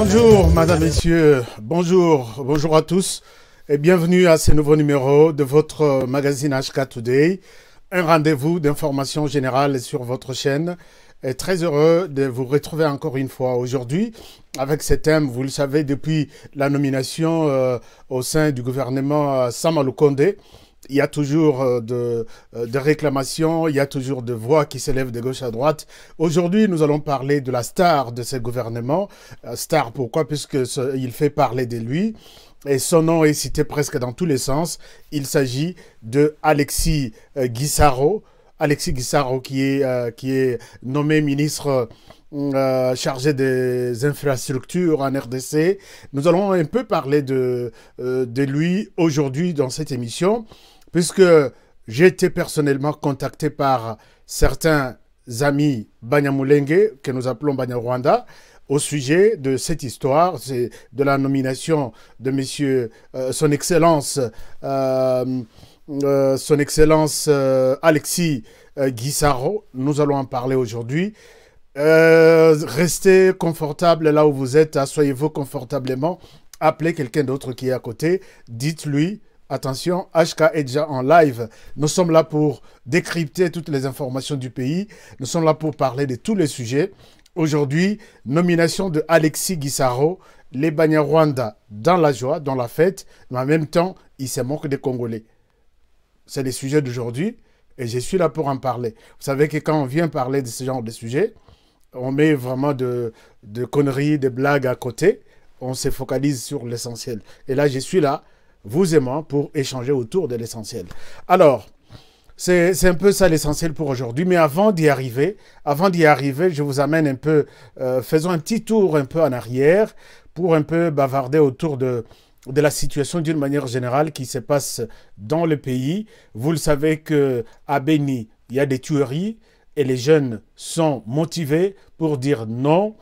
Bonjour, madame, messieurs, bonjour à tous et bienvenue à ce nouveau numéro de votre magazine HK Today, un rendez-vous d'information générale sur votre chaîne. Et très heureux de vous retrouver encore une fois aujourd'hui avec ce thème, vous le savez, depuis la nomination au sein du gouvernement Sama Lukonde. Il y a toujours de réclamations, il y a toujours de voix qui s'élèvent de gauche à droite. Aujourd'hui, nous allons parler de la star de ce gouvernement. Star, pourquoi? Puisqu'il fait parler de lui. Et son nom est cité presque dans tous les sens. Il s'agit de Alexis Guissaro. Alexis Guissaro qui est nommé ministre chargé des infrastructures en RDC. Nous allons un peu parler de lui aujourd'hui dans cette émission, puisque j'ai été personnellement contacté par certains amis Banyamulenge, que nous appelons Banyarwanda, au sujet de cette histoire, c'est de la nomination de monsieur, son Excellence Alexis Guissaro. Nous allons en parler aujourd'hui. Restez confortable là où vous êtes, asseyez-vous confortablement, appelez quelqu'un d'autre qui est à côté, dites-lui, attention, HK est déjà en live. Nous sommes là pour décrypter toutes les informations du pays, nous sommes là pour parler de tous les sujets. Aujourd'hui, nomination de Alexis Guissaro, les Banyarwanda dans la joie, dans la fête, mais en même temps, ils se moquent des Congolais. C'est les sujets d'aujourd'hui et je suis là pour en parler. Vous savez que quand on vient parler de ce genre de sujets, on met vraiment de conneries, de blagues à côté. On se focalise sur l'essentiel. Et là, je suis là, vous et moi, pour échanger autour de l'essentiel. Alors, c'est un peu ça l'essentiel pour aujourd'hui. Mais avant d'y arriver, je vous amène un peu, faisons un petit tour un peu en arrière pour un peu bavarder autour de la situation d'une manière générale qui se passe dans le pays. Vous le savez qu'à Beni, il y a des tueries et les jeunes sont motivés pour dire non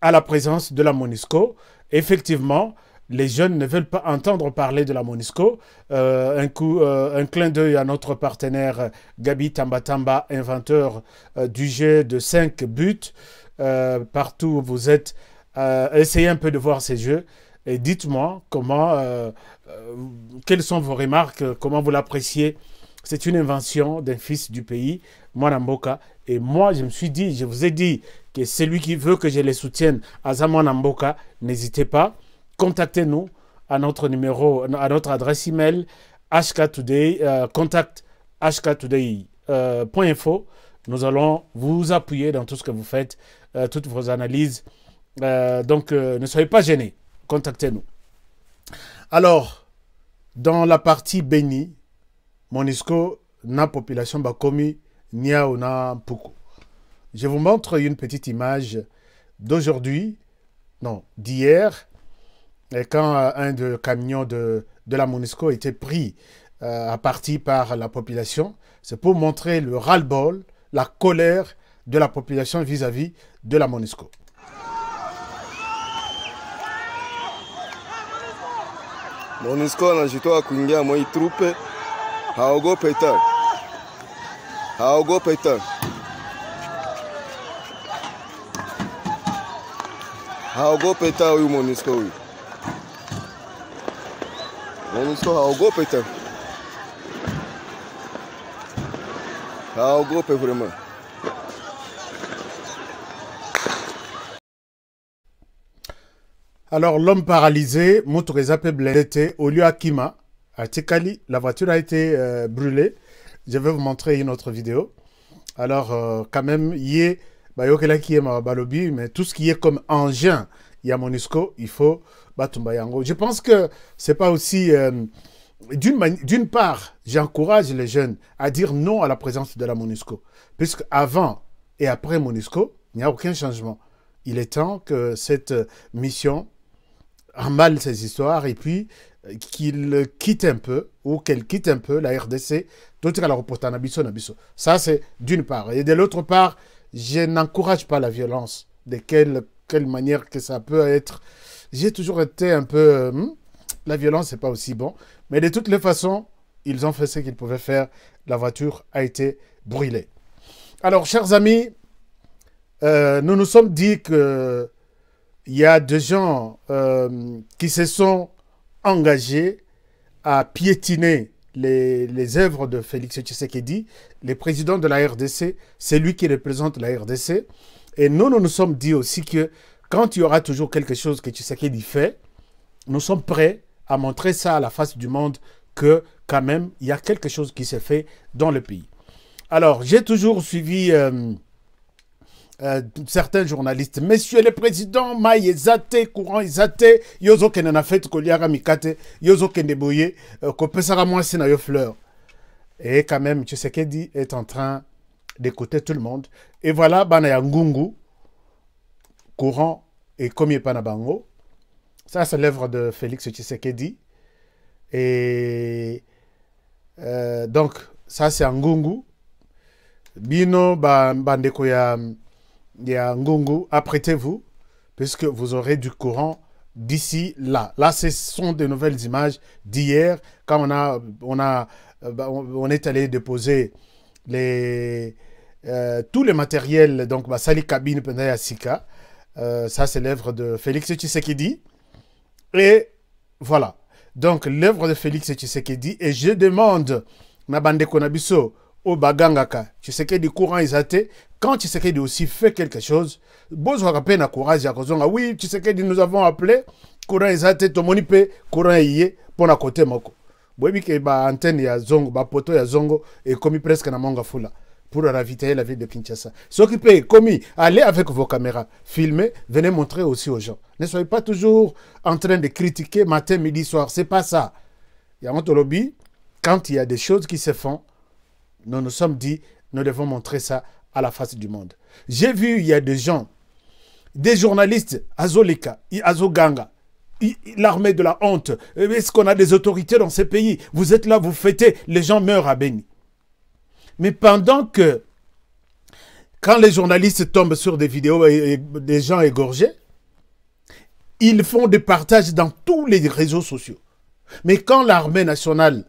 à la présence de la MONUSCO. Effectivement, les jeunes ne veulent pas entendre parler de la MONUSCO. Un clin d'œil à notre partenaire Gabi Tambatamba, inventeur du jeu de 5 buts. Partout où vous êtes, essayez un peu de voir ces jeux. Et dites-moi quelles sont vos remarques, comment vous l'appréciez. C'est une invention d'un fils du pays, Mwanamboka. Et moi, je me suis dit, je vous ai dit que celui qui veut que je les soutienne à Mwanamboka, n'hésitez pas. Contactez-nous à notre numéro, à notre adresse email, hktoday, contact hktoday.info. Nous allons vous appuyer dans tout ce que vous faites, toutes vos analyses. Donc, ne soyez pas gênés. Contactez-nous. Alors, dans la partie Beni, MONUSCO na population bakomi nia ou na puku. Je vous montre une petite image d'aujourd'hui, non, d'hier, quand un de camions de la MONUSCO était pris à partie par la population. C'est pour montrer le ras-le-bol, la colère de la population vis-à-vis de la MONUSCO. MONUSCO anajitoa kuingia mwa hii trupe, haogope tena. Haogope tena. Haogope tena huyu MONUSCO huyu. MONUSCO haogope tena. Haogope vraiment. Alors, l'homme paralysé, Moutoureza Peblete, au lieu Akima, à Tekali, la voiture a été brûlée. Je vais vous montrer une autre vidéo. Alors, quand même, il y a Balobi, mais tout ce qui est comme engin, il y a MONUSCO, il faut Batumbayango. Je pense que c'est pas aussi... D'une part, j'encourage les jeunes à dire non à la présence de la MONUSCO. Puisque avant et après MONUSCO, il n'y a aucun changement. Il est temps que cette mission emballe ces histoires et puis qu'il quitte un peu ou qu'elle quitte un peu la RDC. Ça, c'est d'une part. Et de l'autre part, je n'encourage pas la violence. De quelle manière que ça peut être. J'ai toujours été un peu... la violence, c'est pas aussi bon. Mais de toutes les façons, ils ont fait ce qu'ils pouvaient faire. La voiture a été brûlée. Alors, chers amis, nous nous sommes dit que il y a des gens qui se sont engagés à piétiner les œuvres de Félix Tshisekedi, le président de la RDC, c'est lui qui représente la RDC. Et nous nous sommes dit aussi que quand il y aura toujours quelque chose que Tshisekedi fait, nous sommes prêts à montrer ça à la face du monde que quand même, il y a quelque chose qui s'est fait dans le pays. Alors, j'ai toujours suivi certains journalistes. Monsieur le Président, Maï Ezate, Courant Ezate, Yozo Kenana fait Koliara Mikate, Yozo Kendeboye, Kopesara Mwasi na yo fleur. Et quand même, Tshisekedi est en train d'écouter tout le monde. Et voilà, Banaya Ngungu, Courant et Komie Panabango. Ça, c'est l'œuvre de Félix Tshisekedi. Et donc, ça, c'est Ngungu. Bino, Bandeko ya Ngungu, apprêtez-vous, puisque vous aurez du courant d'ici là. Là, ce sont de nouvelles images d'hier, quand on est allé déposer tous les matériels, donc Sali Kabine Pendaya Sika. Ça, c'est l'œuvre de Félix Tshisekedi. Et voilà. Donc, l'œuvre de Félix Tshisekedi. Et je demande, Nabande Konabiso, au Bagangaka, Tshisekedi courant Izate, quand Tshisekedi aussi fait quelque chose, Bozo rappelle na courage à Kozonga, oui, Tshisekedi nous avons appelé, courant Izate, Tomonipe, courant Iye, pour la côté Moko. Boyebi ke ba antenne ya Zongo, ba poto ya Zongo, et commis presque na Manga Fula, pour ravitailler la ville de Kinshasa. S'occuper, commis, allez avec vos caméras, filmez, venez montrer aussi aux gens. Ne soyez pas toujours en train de critiquer matin, midi, soir, c'est pas ça. Il y a un lobby, quand il y a des choses qui se font, nous nous sommes dit, nous devons montrer ça à la face du monde. J'ai vu, il y a des gens, des journalistes, Azolika, Azoganga, l'armée de la honte. Est-ce qu'on a des autorités dans ces pays? Vous êtes là, vous fêtez, les gens meurent à Beni. Mais pendant que, quand les journalistes tombent sur des vidéos et des gens égorgés, ils font des partages dans tous les réseaux sociaux. Mais quand l'armée nationale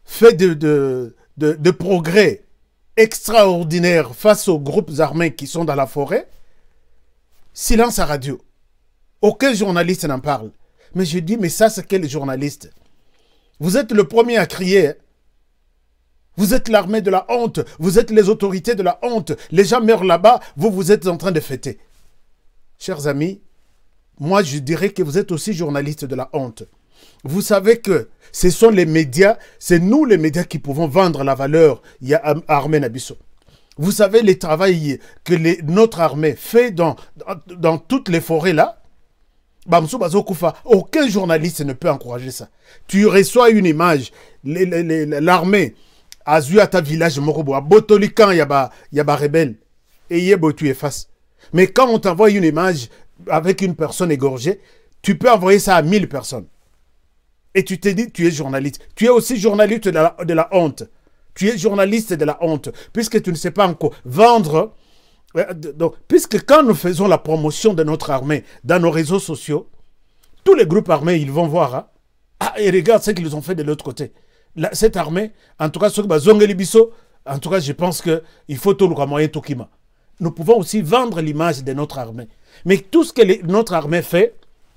fait de progrès extraordinaires face aux groupes armés qui sont dans la forêt, silence à radio. Aucun journaliste n'en parle. Mais je dis, mais ça, c'est quel journaliste? Vous êtes le premier à crier. Vous êtes l'armée de la honte. Vous êtes les autorités de la honte. Les gens meurent là-bas. Vous êtes en train de fêter. Chers amis, moi, je dirais que vous êtes aussi journalistes de la honte. Vous savez que ce sont les médias, c'est nous les médias qui pouvons vendre la valeur à Armée Nabiso. Vous savez le travail que notre armée fait dans toutes les forêts là. Aucun journaliste ne peut encourager ça. Tu reçois une image, l'armée a vu à ta village Morobo, à Botolikan, il y a rebelle, et tu effaces. Mais quand on t'envoie une image avec une personne égorgée, tu peux envoyer ça à 1000 personnes. Et tu te dis, tu es journaliste. Tu es aussi journaliste de la honte. Tu es journaliste de la honte. Puisque tu ne sais pas encore vendre. Donc, puisque quand nous faisons la promotion de notre armée dans nos réseaux sociaux, tous les groupes armés, ils vont voir. Hein? Ah, et regarde ce qu'ils ont fait de l'autre côté. Cette armée, en tout cas, en tout cas, je pense qu'il faut tout le moyen Tokima. Nous pouvons aussi vendre l'image de notre armée. Mais tout ce que notre armée fait,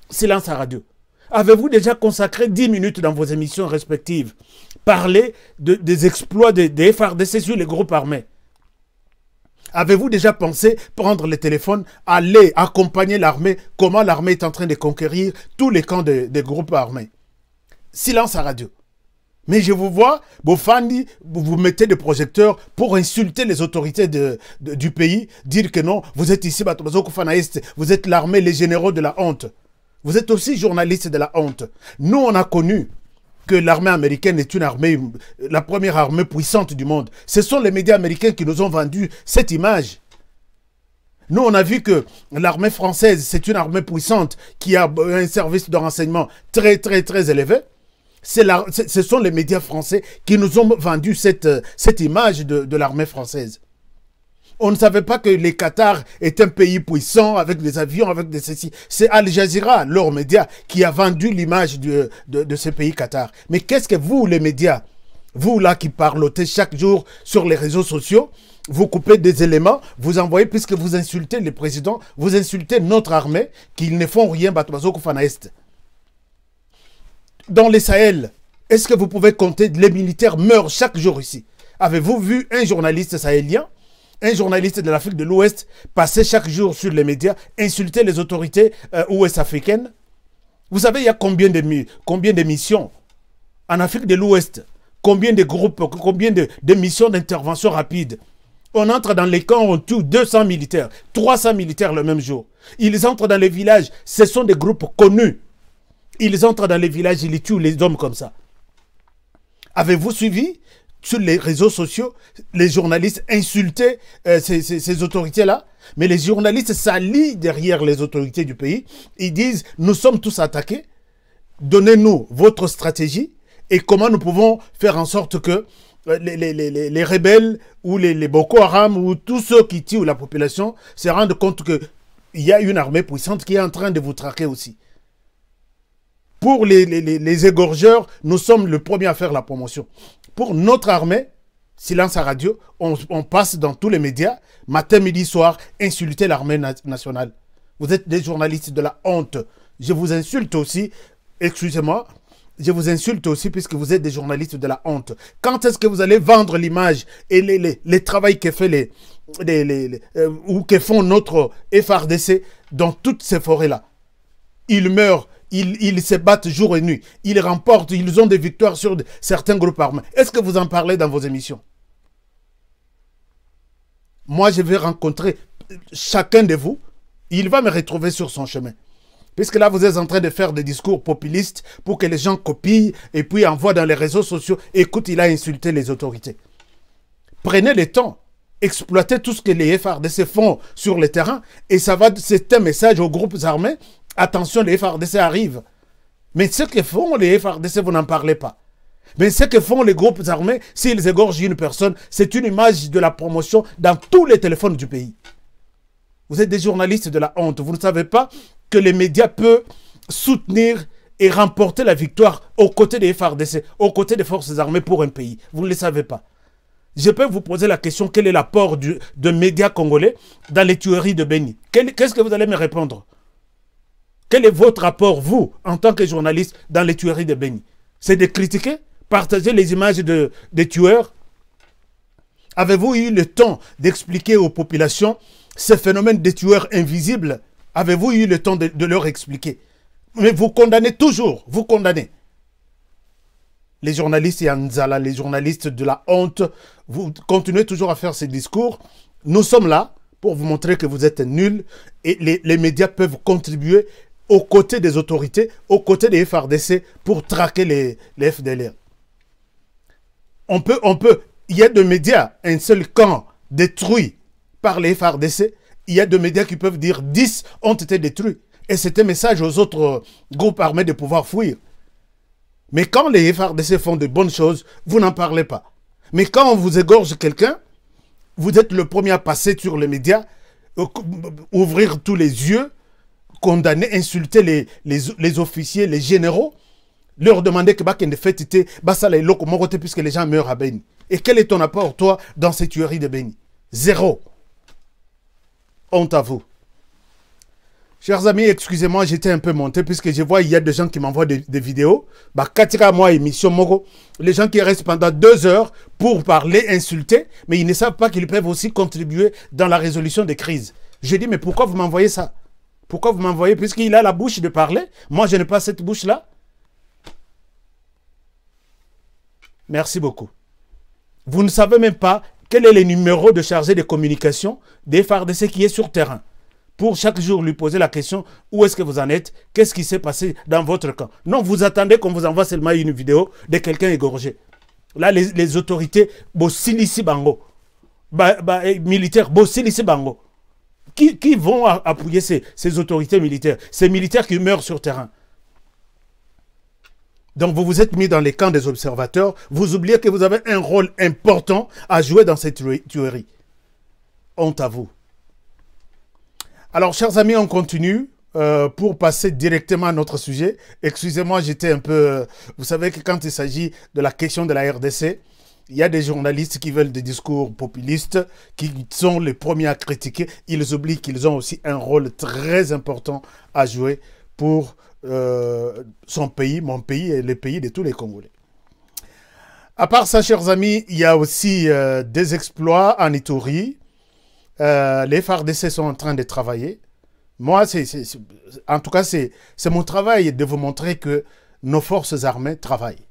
silence à radio. Avez-vous déjà consacré 10 minutes dans vos émissions respectives? Parler des exploits des FARDC sur les groupes armés. Avez-vous déjà pensé prendre le téléphone, aller accompagner l'armée, comment l'armée est en train de conquérir tous les camps des groupes armés? Silence à radio. Mais je vous vois, Bofandi, vous mettez des projecteurs pour insulter les autorités du pays, dire que non, vous êtes ici, vous êtes l'armée, les généraux de la honte. Vous êtes aussi journaliste de la honte. Nous, on a connu que l'armée américaine est une armée, la première armée puissante du monde. Ce sont les médias américains qui nous ont vendu cette image. Nous, on a vu que l'armée française, c'est une armée puissante qui a un service de renseignement très, très, très élevé. Ce sont les médias français qui nous ont vendu cette image de l'armée française. On ne savait pas que le Qatar est un pays puissant avec des avions, avec des ceci. C'est Al Jazeera, leur média, qui a vendu l'image de ce pays Qatar. Mais qu'est-ce que vous, les médias, vous là qui parlotez chaque jour sur les réseaux sociaux, vous coupez des éléments, vous envoyez, puisque vous insultez le président, vous insultez notre armée, qu'ils ne font rien, dans les Sahel, est-ce que vous pouvez compter, les militaires meurent chaque jour ici? Avez-vous vu un journaliste sahélien, un journaliste de l'Afrique de l'Ouest, passer chaque jour sur les médias, insulter les autorités ouest-africaines? Vous savez, il y a combien de missions en Afrique de l'Ouest? Combien de groupes, combien de missions d'intervention rapide? On entre dans les camps, on tue 200 militaires, 300 militaires le même jour. Ils entrent dans les villages, ce sont des groupes connus. Ils entrent dans les villages, ils tuent les hommes comme ça. Avez-vous suivi sur les réseaux sociaux les journalistes insulter ces autorités-là? Mais les journalistes s'allient derrière les autorités du pays. Ils disent, nous sommes tous attaqués. Donnez-nous votre stratégie et comment nous pouvons faire en sorte que les rebelles ou les Boko Haram ou tous ceux qui tuent la population se rendent compte qu'il y a une armée puissante qui est en train de vous traquer aussi. Pour les égorgeurs, nous sommes le premier à faire la promotion. Pour notre armée, silence à radio, on passe dans tous les médias, matin, midi, soir, insulter l'armée nationale. Vous êtes des journalistes de la honte. Je vous insulte aussi, excusez-moi, je vous insulte aussi puisque vous êtes des journalistes de la honte. Quand est-ce que vous allez vendre l'image et les travails que fait ou que font notre FARDC dans toutes ces forêts-là? Ils meurent. Ils se battent jour et nuit. Ils remportent, ils ont des victoires sur certains groupes armés. Est-ce que vous en parlez dans vos émissions? Moi, je vais rencontrer chacun de vous. Il va me retrouver sur son chemin. Puisque là, vous êtes en train de faire des discours populistes pour que les gens copient et puis envoient dans les réseaux sociaux. Écoute, il a insulté les autorités. Prenez le temps. Exploitez tout ce que les FARDC font sur le terrain. Et ça va, c'est un message aux groupes armés. Attention, les FARDC arrivent. Mais ce que font les FARDC, vous n'en parlez pas. Mais ce que font les groupes armés, s'ils égorgent une personne, c'est une image de la promotion dans tous les téléphones du pays. Vous êtes des journalistes de la honte. Vous ne savez pas que les médias peuvent soutenir et remporter la victoire aux côtés des FARDC, aux côtés des forces armées pour un pays. Vous ne le savez pas. Je peux vous poser la question, quel est l'apport de médias congolais dans les tueries de Beni? Qu'est-ce que vous allez me répondre? Quel est votre rapport, vous, en tant que journaliste, dans les tueries de Beni? C'est de critiquer, partager les images des tueurs? Avez-vous eu le temps d'expliquer aux populations ce phénomène des tueurs invisibles? Avez-vous eu le temps de leur expliquer? Mais vous condamnez toujours, vous condamnez. Les journalistes Yanzala, les journalistes de la honte, vous continuez toujours à faire ces discours. Nous sommes là pour vous montrer que vous êtes nuls et les médias peuvent contribuer aux côtés des autorités, aux côtés des FARDC pour traquer les FDLR. Il y a des médias, un seul camp détruit par les FARDC, il y a des médias qui peuvent dire 10 ont été détruits. Et c'est un message aux autres groupes armés de pouvoir fuir. Mais quand les FARDC font de bonnes choses, vous n'en parlez pas. Mais quand on vous égorge quelqu'un, vous êtes le premier à passer sur les médias, ouvrir tous les yeux, condamner, insulter les officiers, les généraux, leur demander que ne fait puisque les gens meurent à Beni. Et quel est ton apport, toi, dans ces tueries de Beni? Zéro. Honte à vous. Chers amis, excusez-moi, j'étais un peu monté puisque je vois il y a des gens qui m'envoient des vidéos. Moi, émission Mogo. Les gens qui restent pendant 2 heures pour parler, insulter, mais ils ne savent pas qu'ils peuvent aussi contribuer dans la résolution des crises. Je dis, mais pourquoi vous m'envoyez ça? Pourquoi vous m'envoyez? Puisqu'il a la bouche de parler. Moi, je n'ai pas cette bouche-là. Merci beaucoup. Vous ne savez même pas quel est le numéro de chargé de communication des FARDC qui est sur terrain. Pour chaque jour lui poser la question, où est-ce que vous en êtes? Qu'est-ce qui s'est passé dans votre camp? Non, vous attendez qu'on vous envoie seulement une vidéo de quelqu'un égorgé. Là, les autorités, Bossilisi Bango, militaires, Bossilisi Bango, qui vont appuyer ces autorités militaires? Ces militaires qui meurent sur terrain. Donc vous vous êtes mis dans les camps des observateurs, vous oubliez que vous avez un rôle important à jouer dans cette tuerie. Honte à vous. Alors chers amis, on continue pour passer directement à notre sujet. Excusez-moi, j'étais un peu... vous savez que quand il s'agit de la question de la RDC, Il y a des journalistes qui veulent des discours populistes, qui sont les premiers à critiquer. Ils oublient qu'ils ont aussi un rôle très important à jouer pour son pays, mon pays et les pays de tous les Congolais. À part ça, chers amis, il y a aussi des exploits en Ituri. Les FARDC sont en train de travailler. Moi, en tout cas, c'est mon travail de vous montrer que nos forces armées travaillent.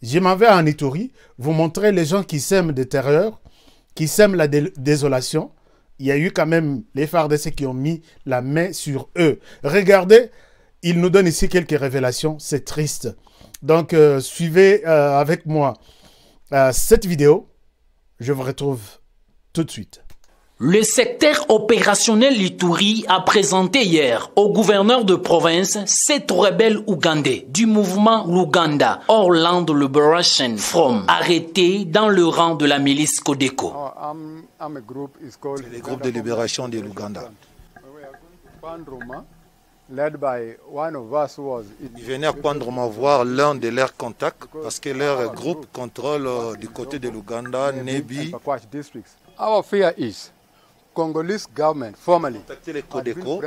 Je m'en vais en Ituri, vous montrer les gens qui sèment des terreurs, qui sèment la désolation. Il y a eu quand même les FARDC qui ont mis la main sur eux. Regardez, ils nous donnent ici quelques révélations, c'est triste. Donc, suivez avec moi cette vidéo. Je vous retrouve tout de suite. Le secteur opérationnel Ituri a présenté hier au gouverneur de province 7 rebelles ougandais du mouvement Luganda, Orland Liberation Front, arrêtés dans le rang de la milice Codeco. C'est le groupe de libération de l'Ouganda. Ils venaient à Pandroma voir l'un de leurs contacts parce que leur groupe contrôle du côté de l'Ouganda, Nebi. Congolese government formally contacter les Codeco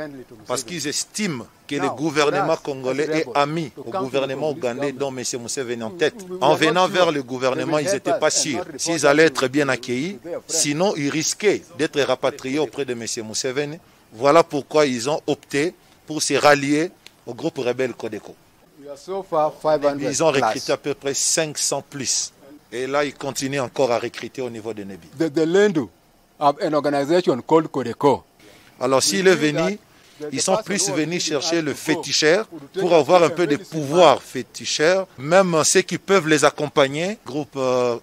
parce qu'ils estiment que le gouvernement congolais est ami au gouvernement ougandais dont M. Museveni en tête. En venant vers le gouvernement, ils n'étaient pas sûrs s'ils allaient être bien accueillis, sinon ils risquaient d'être rapatriés auprès de M. Museveni. Voilà pourquoi ils ont opté pour se rallier au groupe rebelle Codeco. Ils ont recruté à peu près 500 plus. Et là, ils continuent encore à recruter au niveau de Nebi. An organization called Codeco. Alors s'il est venu, ils sont plus venus chercher le féticheur pour avoir un peu de pouvoir féticheur, même ceux qui peuvent les accompagner, groupe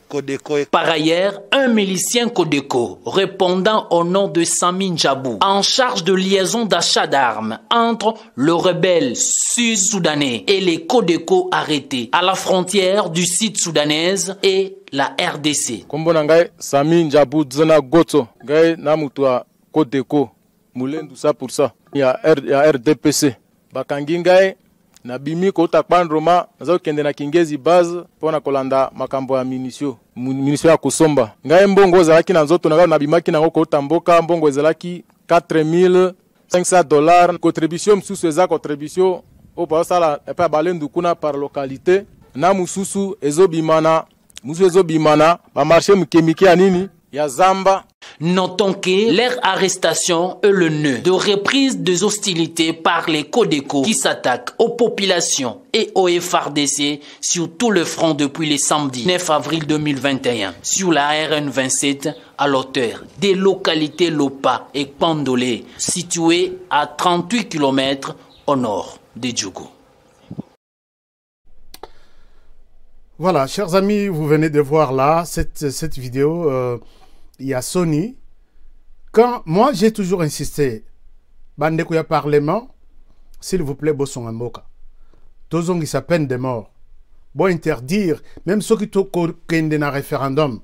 Codeco. Par ailleurs, un milicien Codeco répondant au nom de Sami Njabou, en charge de liaison d'achat d'armes entre le rebelle sud-soudanais et les Codeco arrêtés à la frontière du sud-soudanaise et la RDC. Kombona ngai Sami Njabou Zona Goto, ngai namutwa Codeco, mulendu ça pour ça. Il y a RDPC. Bakangi ngai na bimi ko takpandroma nazo kende na Kingezi base pona kolanda makambo ya munition ya kusomba. Ngai mbongo zalaki na nzoto na bimaki nango ko tamboka mbongo zalaki $4,500. Contribution msusu eza contribution au pasala epa balendu kuna par localité na mususu ezobimana ba marché mukemike anini ya Zamba. Notons que leur arrestation est le nœud de reprise des hostilités par les Codeco qui s'attaquent aux populations et aux FARDC sur tout le front depuis le samedi 9 avril 2021 sur la RN27 à l'auteur des localités Lopa et Pandolé situées à 38 km au nord de Djougou. Voilà, chers amis, vous venez de voir là cette vidéo. Il y a Sony. Quand moi j'ai toujours insisté, Bandeko ya Parlement, s'il vous plaît, Boson Mboka. Tozong il peine de mort. Bon interdire, même ceux qui toquent un référendum,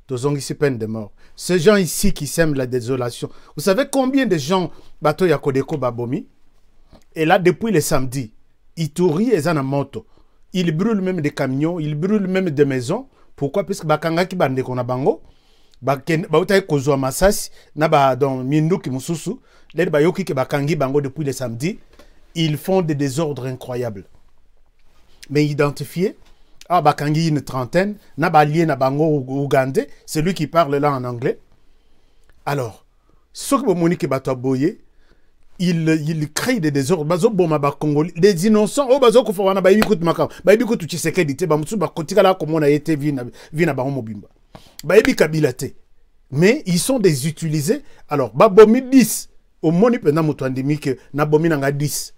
Tozong il peine de mort. Ces gens ici qui sèment la désolation. Vous savez combien de gens bateau ya Codeco Babomi? Et là, depuis le samedi, Ituri et Zanamoto, ils brûlent même des camions, ils brûlent même des maisons. Pourquoi? Parce que bakanga ki bande kona bango, bauta kozwa masasi na ba dans minduki mususu, les bayoki ke bakangi bango depuis le samedi, ils font des désordres incroyables. Mais identifié, bakangi une trentaine, na ba lié na bango ougandais, c'est lui qui parle là en anglais. Alors, ce que Monique Bato boye, il crée des désordres. Des innocents. Oh, bazo kufawana ba ibikutu makam. Ba ibikutu Tshisekedi te ba musu ba kotika la comme on a été vina ba mobimba. Ba ibi kabila te. Mais ils sont des utilisés. Alors, ba bomi 10. Au moni pena mutu andimike na bomi nanga 10.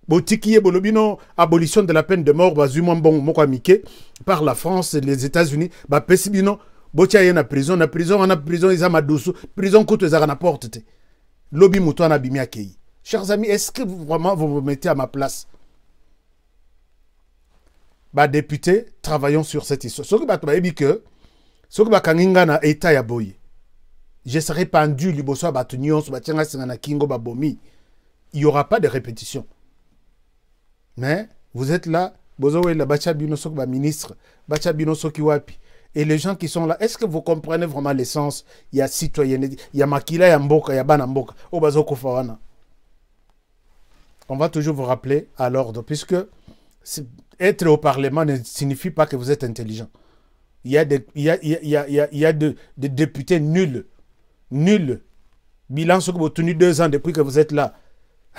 Botiki bolobino abolition de la peine de mort bazuma bon moko amike par la France et les États-Unis. Ba pesibino botia yena prison na prison ils amadusu prison koto ezaka na porte te. Lobby Moutouana Bimia Kei. Chers amis, est-ce que vraiment vous vous mettez à ma place? Bah, député, travaillons sur cette histoire. Ce que Bakanginga na État ya boye. Je serai pendu, liboso batunion, batianga singana kingo babomi. Il n'y aura pas de répétition. Mais vous êtes là, Bozowela Bacha Binoso ba ministre, Bacha Binoso Kiwapi. Et les gens qui sont là, est-ce que vous comprenez vraiment l'essence? Il y a citoyenneté, il y a Makila, il y a Mboka, il y a Banamboka, Obazoko Fawana. On va toujours vous rappeler à l'ordre, puisque être au Parlement ne signifie pas que vous êtes intelligent. Il y a des députés nuls. Nuls. Bilan, ce que vous avez tenu 2 ans depuis que vous êtes là.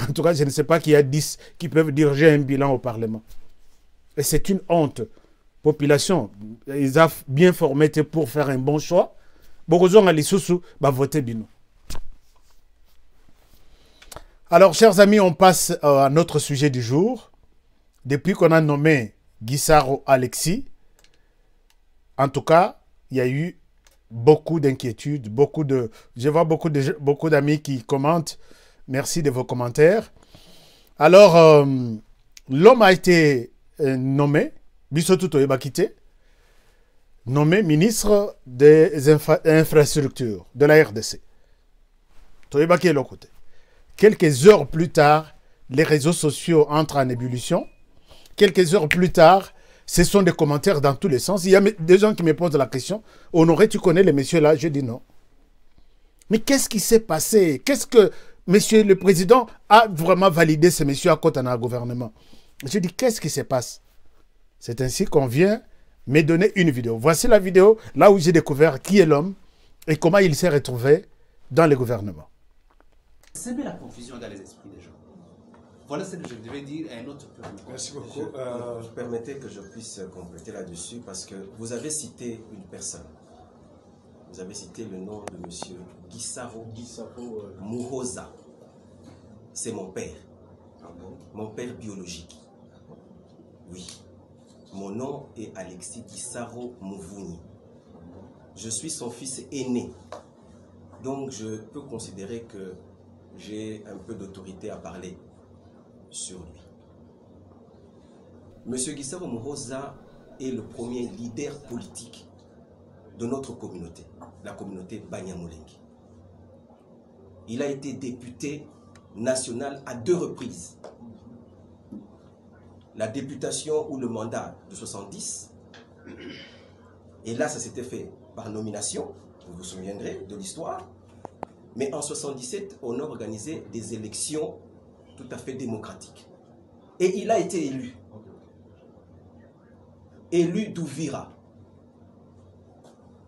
En tout cas, je ne sais pas qu'il y a 10 qui peuvent diriger un bilan au Parlement. Et c'est une honte. Population, ils ont bien formé pour faire un bon choix. Bokozon Alissousou va voter Bino. Alors, chers amis, on passe à notre sujet du jour. Depuis qu'on a nommé Guissaro Alexis, en tout cas, il y a eu beaucoup d'inquiétudes, je vois beaucoup d'amis qui commentent. Merci de vos commentaires. Alors, l'homme a été nommé, Bissotou Toyebakite, nommé ministre des infrastructures de la RDC. Toyebaki est l'autre côté. Quelques heures plus tard, les réseaux sociaux entrent en ébullition. Quelques heures plus tard, ce sont des commentaires dans tous les sens. Il y a des gens qui me posent la question. Honoré, tu connais les messieurs là? Je dis non. Mais qu'est-ce qui s'est passé? Qu'est-ce que monsieur le président a vraiment validé ces messieurs à côté d'un gouvernement? Je dis, qu'est-ce qui se passe? C'est ainsi qu'on vient me donner une vidéo. Voici la vidéo là où j'ai découvert qui est l'homme et comment il s'est retrouvé dans le gouvernement. C'est la confusion dans les esprits des gens. Voilà ce que je devais dire à un autre peuple. Merci beaucoup. Permettez que je puisse compléter là-dessus parce que vous avez cité une personne. Vous avez cité le nom de monsieur Guissaro Muhoza. C'est mon père. Mon père biologique. Oui. Mon nom est Alexis Guissaro Mouvouni. Je suis son fils aîné. Donc je peux considérer que j'ai un peu d'autorité à parler sur lui. Monsieur Guissaro Muhoza est le premier leader politique de notre communauté, la communauté Banyamulenge. Il a été député national à 2 reprises. La députation ou le mandat de 70, et là ça s'était fait par nomination, vous vous souviendrez de l'histoire, mais en 77 on a organisé des élections tout à fait démocratiques. Et il a été élu. Élu d'Ouvira.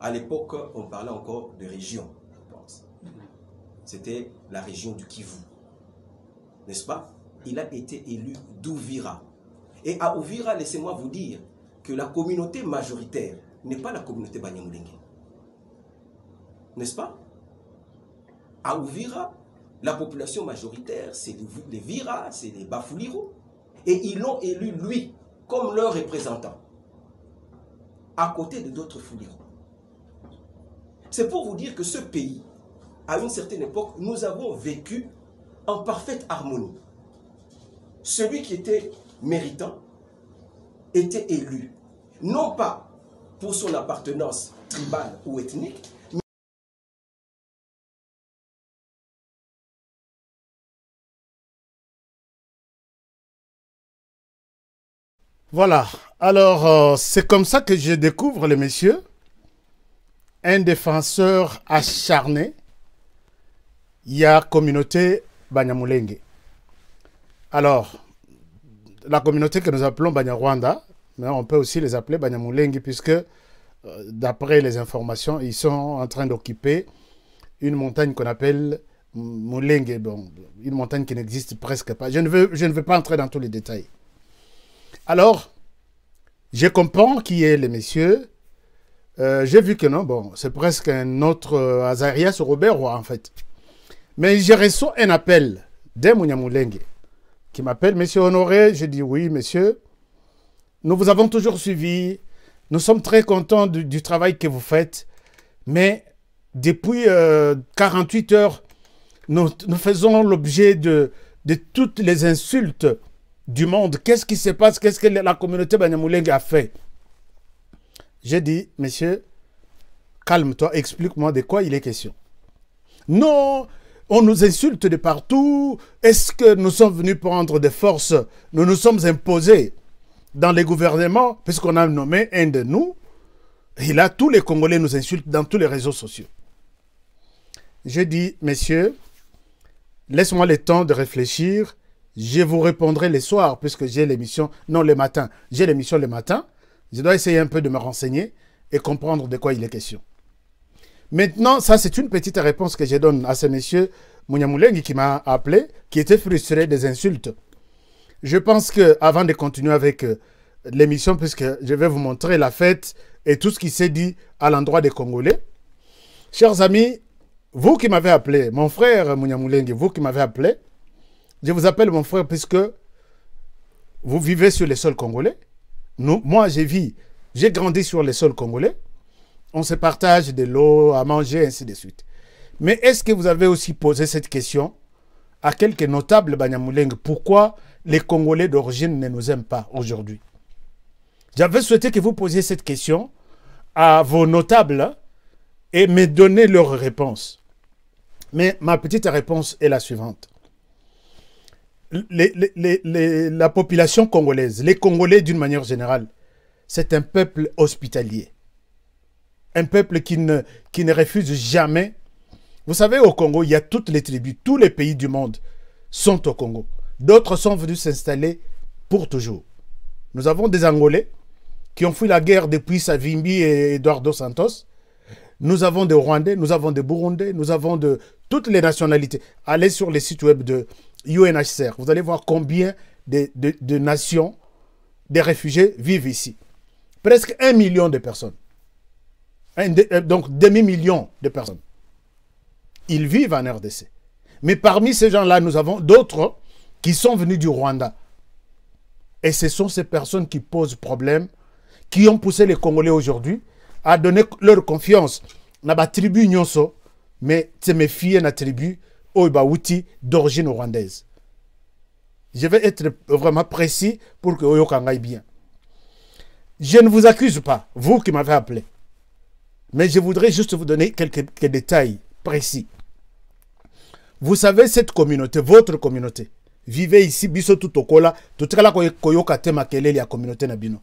À l'époque, on parlait encore de région, je pense. C'était la région du Kivu. N'est-ce pas? Il a été élu d'Ouvira. Et à Ouvira, laissez-moi vous dire que la communauté majoritaire n'est pas la communauté Banyamulenge. N'est-ce pas? À Ouvira, la population majoritaire, c'est les Vira, c'est les Bafuliro. Et ils l'ont élu, lui, comme leur représentant, à côté de d'autres Fuliro. C'est pour vous dire que ce pays, à une certaine époque, nous avons vécu en parfaite harmonie. Celui qui était méritant était élu, non pas pour son appartenance tribale ou ethnique, Voilà. Alors, c'est comme ça que je découvre le monsieur, un défenseur acharné. Il y a communauté Banyamulenge. Alors, la communauté que nous appelons Banyarwanda, mais on peut aussi les appeler Banyamulenge puisque, d'après les informations, ils sont en train d'occuper une montagne qu'on appelle Mulenge, bon, une montagne qui n'existe presque pas. Je ne veux pas entrer dans tous les détails. Alors, je comprends qui est le monsieur. J'ai vu que non, bon, c'est presque un autre Azarias Robert Roy en fait. Mais j'ai reçu un appel d'un Munyamulenge qui m'appelle, monsieur Honoré. Je dis oui, monsieur. Nous vous avons toujours suivi. Nous sommes très contents du travail que vous faites. Mais depuis 48 heures, nous faisons l'objet de toutes les insultes du monde. Qu'est-ce qui se passe? Qu'est-ce que la communauté Banyamulenge a fait? J'ai dit, monsieur, calme-toi, explique-moi de quoi il est question. Non, on nous insulte de partout. Est-ce que nous sommes venus prendre des forces? Nous nous sommes imposés. dans les gouvernements, puisqu'on a nommé un de nous, et là, tous les Congolais nous insultent dans tous les réseaux sociaux. Je dis, messieurs, laisse-moi le temps de réfléchir. Je vous répondrai les soirs, puisque j'ai l'émission, non, le matin. J'ai l'émission le matin. Je dois essayer un peu de me renseigner et comprendre de quoi il est question. Maintenant, ça, c'est une petite réponse que je donne à ce monsieur Munyamulenge qui m'a appelé, qui était frustré des insultes. Je pense qu'avant de continuer avec l'émission, puisque je vais vous montrer la fête et tout ce qui s'est dit à l'endroit des Congolais, chers amis, vous qui m'avez appelé, mon frère Munyamulenge, vous qui m'avez appelé, je vous appelle mon frère puisque vous vivez sur les sols congolais. Moi, j'ai grandi sur les sols congolais. On se partage de l'eau à manger, ainsi de suite. Mais est-ce que vous avez aussi posé cette question à quelques notables Banyamulenge? Pourquoi les Congolais d'origine ne nous aiment pas aujourd'hui? J'avais souhaité que vous posiez cette question à vos notables et me donner leur réponse. Mais ma petite réponse est la suivante. La population congolaise, les Congolais d'une manière générale, c'est un peuple hospitalier. Un peuple qui ne refuse jamais. Vous savez, au Congo, il y a toutes les tribus, tous les pays du monde sont au Congo. D'autres sont venus s'installer pour toujours. Nous avons des Angolais qui ont fui la guerre depuis Savimbi et Eduardo Santos. Nous avons des Rwandais, nous avons des Burundais, nous avons de toutes les nationalités. Allez sur les sites web de UNHCR. Vous allez voir combien de nations, des réfugiés vivent ici. Presque 1 million de personnes. Donc demi-million de personnes. Ils vivent en RDC. Mais parmi ces gens-là, nous avons d'autres qui sont venus du Rwanda. Et ce sont ces personnes qui posent problème, qui ont poussé les Congolais aujourd'hui à donner leur confiance dans la tribu Nyonso, mais c'est mes filles dans la tribu Oibawuti d'origine rwandaise. Je vais être vraiment précis pour que Oyo Kangai bien. Je ne vous accuse pas, vous qui m'avez appelé. Mais je voudrais juste vous donner quelques détails précis. Vous savez, cette communauté, votre communauté, vivez ici, biso tout au kola, tout à l'heure koyoka tema kelele ya communauté nabino.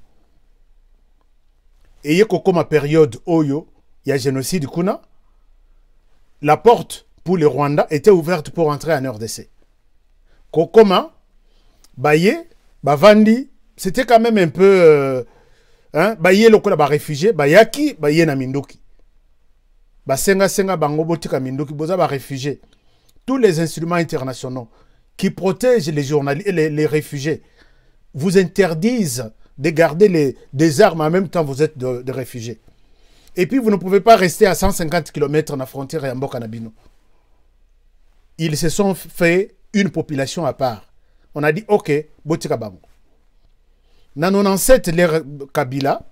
Et y a comme période Oyo, il y a génocide kuna, la porte pour le Rwanda était ouverte pour entrer en RDC. Kokoma, Baye, Bavandi, c'était quand même un peu... Baye lokola ba réfugié, Bayaki, Baye na Mindoki. Senga bango botika Mindoki, boza ba réfugié. Tous les instruments internationaux qui protègent les journalistes, les réfugiés, vous interdisent de garder des armes en même temps vous êtes de réfugiés. Et puis vous ne pouvez pas rester à 150 km à la frontière et en Bokanabino. Ils se sont fait une population à part. On a dit, ok, botika bango. Dans 97, l'ère Kabila,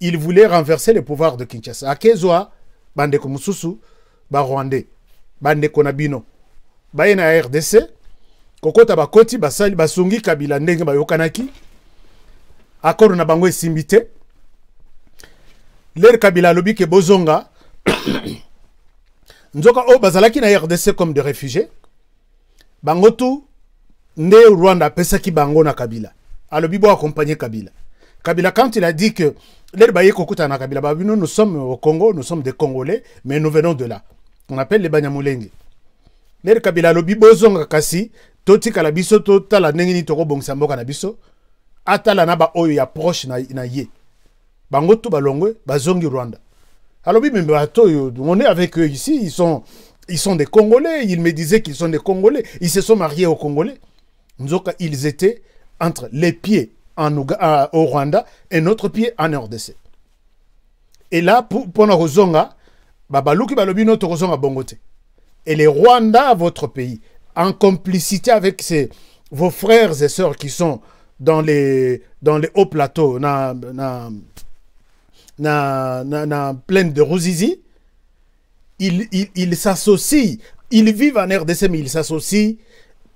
il voulait renverser le pouvoir de Kinshasa. À Kezoa, Bandeko Mususu, Rwandais, Bandeko Nabino, Bayena RDC, Kokota Bakoti, Basali Basungi, Kabila Ndenge Bayokanaki, Akoro na bango esimbite, l'ère Kabila lobi ke Bozonga, Nzoka O Bazalaki na RDC comme des réfugiés, Bangotu, Nde Rwanda, Pesaki Bango na Kabila. Alors, Bibo a accompagné Kabila. Kabila, quand il a dit que nous sommes au Congo, nous sommes des Congolais, mais nous venons de là. On appelle les Banyamulenge. Les Kabila, le Bibo Zonga Kasi, Toti Kalabiso, Tota la Nengini Toro Bongsambo Kanabiso, Atala Naba Oyo ya proche na ye. Bangoto Balongwe, Bazongi Rwanda. Alors, on est avec eux ici, ils sont des Congolais, ils me disaient qu'ils sont des Congolais, ils se sont mariés aux Congolais. Ils étaient entre les pieds au Rwanda et notre pied en RDC. Et là, pour Rozonga, Babaluki Balobino Torozonga Bongote. Et les Rwandais, votre pays, en complicité avec vos frères et sœurs qui sont dans les hauts plateaux, dans plaine de Ruzizi, ils s'associent, ils vivent en RDC, mais ils s'associent,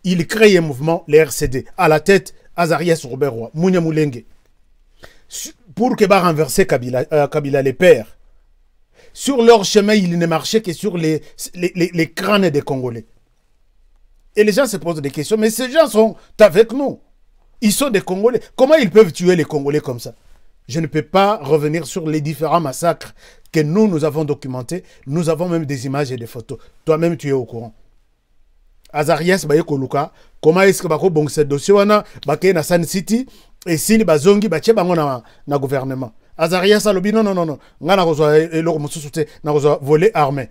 ils créent un mouvement, les RCD, à la tête Azarias Robertwa, Munyamulenge, pour que va renverser Kabila les pères. Sur leur chemin, ils ne marchaient que sur les crânes des Congolais. Et les gens se posent des questions, mais ces gens sont avec nous. Ils sont des Congolais. Comment ils peuvent tuer les Congolais comme ça? Je ne peux pas revenir sur les différents massacres que nous avons documentés. Nous avons même des images et des photos. Toi-même, tu es au courant. Azarias Baye Koluka, comment est-ce que bako bon ce dossier wana baké na Sun City et si bazongi bache bango na gouvernement. Azarias alobi non, nga na kozwa eloko mususu te na kozwa voler armé.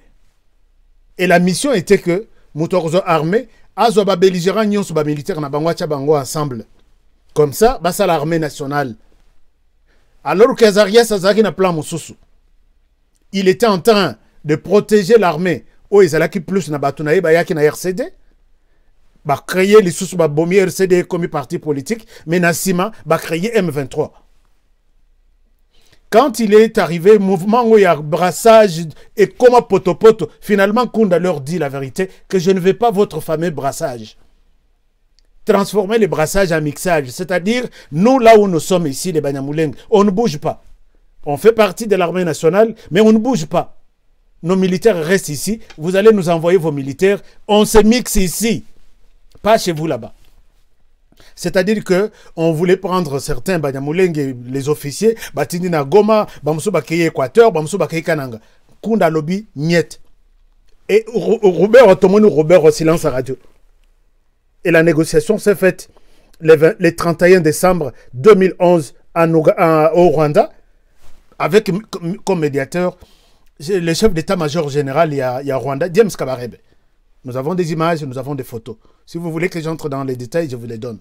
Et la mission était que muto kozwa armé azo ba belligérant nyonso ba militaire na bango acha bango ensemble. Comme ça, basa l'armée nationale. Alors que Azarias azaki na plan mususu. Il était en train de protéger l'armée. Oh, ils allaient plus na batunaye ba yaki na RCD. Ba créer les sous ba bomber RCD comme parti politique, mais Nassima ba créer M23. Quand il est arrivé, mouvement où il y a brassage et comme poto, finalement Kunda leur dit la vérité que je ne veux pas votre fameux brassage. Transformer les brassages en mixage, c'est-à-dire nous là où nous sommes ici, les Banyamuleng, on ne bouge pas. On fait partie de l'armée nationale, mais on ne bouge pas. Nos militaires restent ici, vous allez nous envoyer vos militaires, on se mixe ici. Pas chez vous là-bas. C'est-à-dire que on voulait prendre certains Banyamulenge, les officiers, Batini na Goma, Bamsou Bakeye Équateur, Bamsou Bakeye Kananga. Kunda lobby, niet. Et Robert Otomoni, Robert au silence à radio. Et la négociation s'est faite le 31 décembre 2011 au Rwanda, avec comme médiateur le chef d'état-major général, il y a Rwanda, James Kabarebe. Nous avons des images, nous avons des photos. Si vous voulez que j'entre dans les détails, je vous les donne.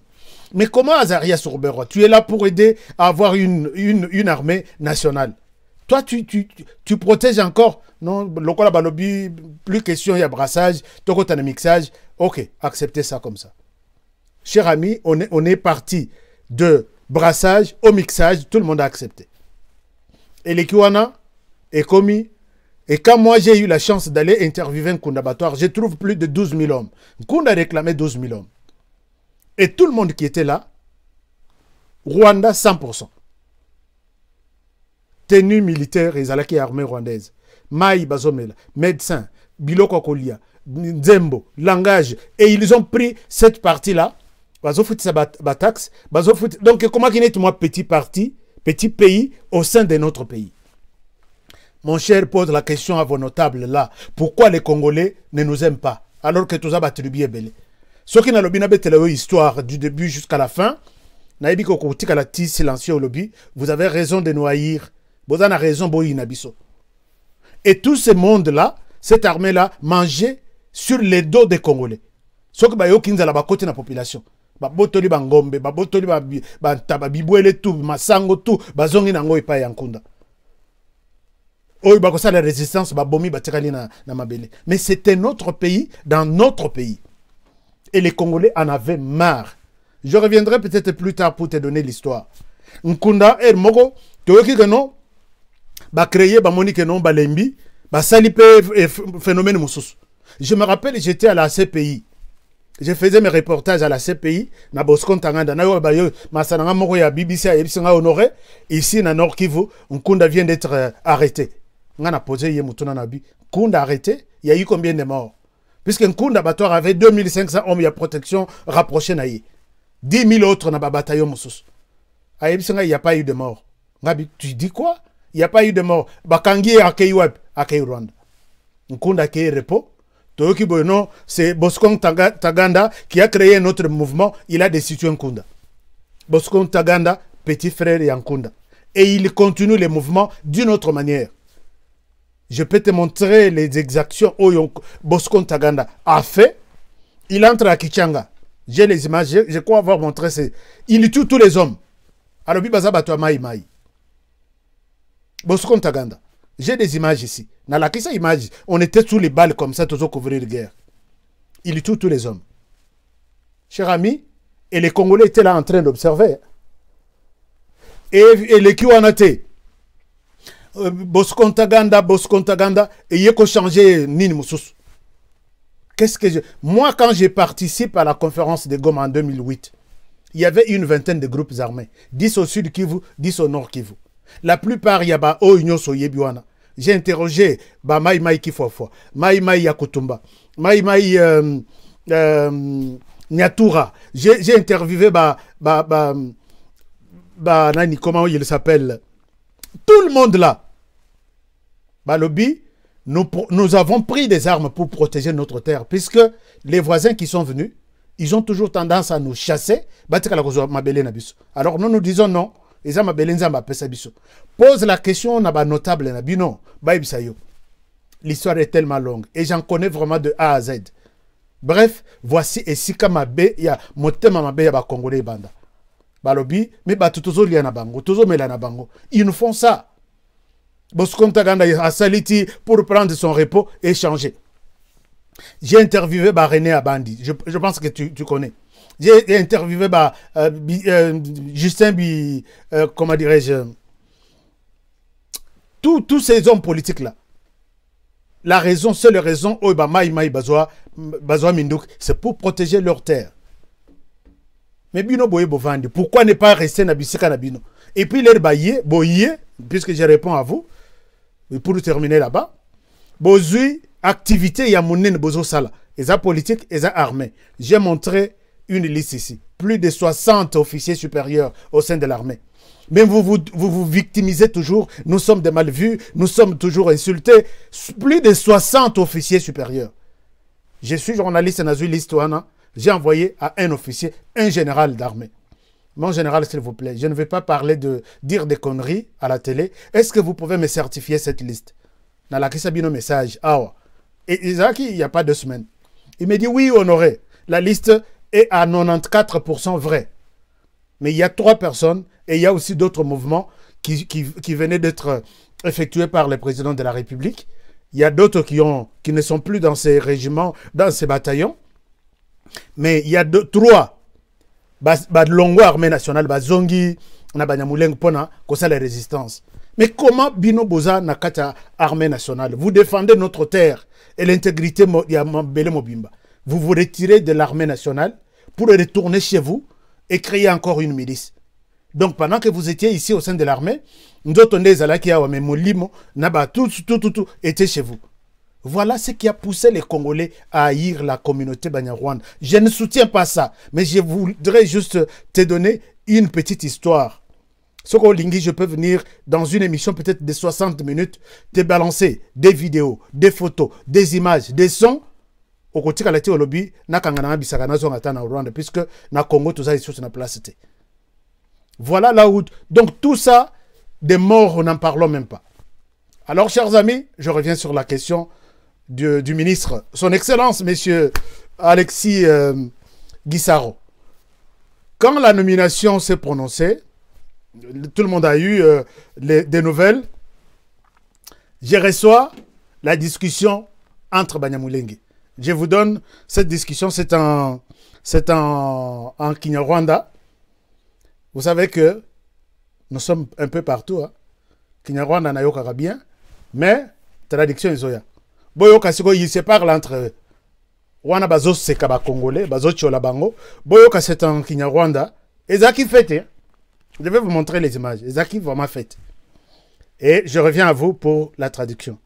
Mais comment Azarias Roubero, tu es là pour aider à avoir une armée nationale. Toi, tu protèges encore. Non, le balobi, plus question, il y a brassage, tu as un mixage. Ok, acceptez ça comme ça. Chers amis, on est parti de brassage au mixage, tout le monde a accepté. Et les Kiwana est commis. Et quand moi j'ai eu la chance d'aller interviewer un Kunda Batoire, je trouve plus de 12 000 hommes. Kunda réclamait 12 000 hommes. Et tout le monde qui était là, Rwanda 100%. Tenue militaire et Zalaki armée rwandaise. Maï Bazomela, médecin, Biloko Kolia, Nzembo, langage. Et ils ont pris cette partie-là. Donc comment qu'il est moi petit parti, petit pays au sein de notre pays. Mon cher pose la question à vos notables là. Pourquoi les Congolais ne nous aiment pas alors que tout ça va tribuer belé? Ce qui n'a lobby n'a pas histoire du début jusqu'à la fin. Naïbi kokotika la tisse silencieux au lobby. Vous avez raison de nous haïr. Vous avez raison boyi nabiso. Et tout ce monde là, cette armée là, mangeait sur les dos des Congolais. Ce qui ba yo kinza la bakote na population. Ba botoli bangombe, ba botoli ba tababibwele tout, masango tout, bazongi nango epa yankunda. La résistance, mais c'était notre pays dans notre pays. Et les Congolais en avaient marre. Je reviendrai peut-être plus tard pour te donner l'histoire. Nkunda et Mogo, tu vois que non, bah créer, bah monique non, bah lembi, bah salipe phénomène moussous. Je me rappelle, j'étais à la CPI. Je faisais mes reportages à la CPI, na Bosco Tanganda, na yo bayo, masananga moko ya BBC et Ebisanga honoré. Ici, na Nord Kivu, Nkunda vient d'être arrêté. On a posé Yemutuna Nabi. Kunda arrêté, il y a eu combien de morts? Puisque Nkunda Batoire avait 2500 hommes, il y a protection rapprochée naïe. 10 000 autres dans le bataillon Moussous. À Ebisanga, il n'y a pas eu de morts. Tu dis quoi? Il n'y a pas eu de morts. Bakangi a Keiweb, à Rwanda. Nkunda a créé repos. C'est Bosco Ntaganda qui a créé un autre mouvement. Il a destitué Nkunda. Bosco Ntaganda, petit frère de Nkunda. Et il continue les mouvements d'une autre manière. Je peux te montrer les exactions où Bosco Ntaganda a fait. Il entre à Kichanga. J'ai les images, je crois avoir montré. Il tue tous les hommes. Alors, Bosco Ntaganda. J'ai des images ici. Dans la image, on était sous les balles comme ça, toujours couvrir la guerre. Il tue tous les hommes. Chers amis, et les Congolais étaient là en train d'observer. Et les Kiwanate, Bosco Ntaganda, et il faut changer Nini Moussous. Qu'est-ce que je... Moi, quand j'ai participé à la conférence de Goma en 2008, il y avait une vingtaine de groupes armés. 10 au sud Kivu, 10 au nord Kivu. La plupart, il y a Oigno Soyebiwana. J'ai interrogé Maï Maï Kifofo, Maï Maï Yakutumba, Maï Maï Nyatura. J'ai interviewé Nani, comment il s'appelle? Tout le monde là. Lobby, nous avons pris des armes pour protéger notre terre, puisque les voisins qui sont venus, ils ont toujours tendance à nous chasser. Alors nous disons non. Pose la comme notable. L'histoire est tellement longue et j'en connais vraiment de A à Z. Bref, voici Esika Mabe, il y a Motema Mabe, il y a Congolais Banda. Balobi, mais Batutozo Liana Bango, Tozo Melana Bango. Ils nous font ça. Boskonta Ganda a Saliti pour prendre son repos et changer. J'ai interviewé René Abandi, je pense que tu connais. J'ai interviewé Justin comment dirais-je, tous ces hommes politiques là. La raison, seule raison, c'est pour protéger leur terre. Mais Bino Boye Bovandi, pourquoi ne pas rester na Bisika na Bino? Et puis les Boye, puisque je réponds à vous, pour terminer là-bas, Bozui, activité Yamounine Bozo Sala, et ça politique, et ça armée. J'ai montré une liste ici. Plus de 60 officiers supérieurs au sein de l'armée. Mais vous victimisez toujours. Nous sommes des mal vus. Nous sommes toujours insultés. Plus de 60 officiers supérieurs. Je suis journaliste dans j'ai envoyé à un officier, un général d'armée. Mon général, s'il vous plaît, je ne vais pas parler de dire des conneries à la télé. Est-ce que vous pouvez me certifier cette liste? Dans la Kisabino message. Et Isaki, il n'y a pas 2 semaines. Il me dit oui, honoré. La liste est à 94% vrai. Mais il y a 3 personnes et il y a aussi d'autres mouvements qui venaient d'être effectués par le président de la République. Il y a d'autres qui ne sont plus dans ces régiments, dans ces bataillons. Mais il y a 3. Longo armée nationale, Zongi, Nabanyamuleng Pona, ça la résistance. Mais comment Bino Boza Nakata armée nationale? Vous défendez notre terre et l'intégrité de Mobimba. Vous vous retirez de l'armée nationale pour retourner chez vous et créer encore une milice. Donc pendant que vous étiez ici au sein de l'armée, tout était chez vous. Voilà ce qui a poussé les Congolais à haïr la communauté Banyarwanda. Je ne soutiens pas ça, mais je voudrais juste te donner une petite histoire. Soko Lingi, je peux venir dans une émission peut-être de 60 minutes, te balancer des vidéos, des photos, des images, des sons. Au côté de la lobby, na kangana bisakana zonga tana Rwanda, puisque na Congo tout ça est sur la place. Voilà la route. Donc tout ça, des morts, on n'en parlons même pas. Alors, chers amis, je reviens sur la question du ministre, son Excellence, Monsieur Alexis Guissaro. Quand la nomination s'est prononcée, tout le monde a eu des nouvelles. Je reçois la discussion entre Banyamulenge. Je vous donne cette discussion, c'est en Kinyarwanda. Vous savez que nous sommes un peu partout. Hein. Kinyarwanda na yoka bien, mais traduction isoya. Boyoka siko ils se parlent entre eux. Wana bazo seka ba congolais, bazo chola bango. Boyoka c'est en Kinyarwanda. Ezaki fête. Je vais vous montrer les images. Ezaki vraiment fête. Et je reviens à vous pour la traduction.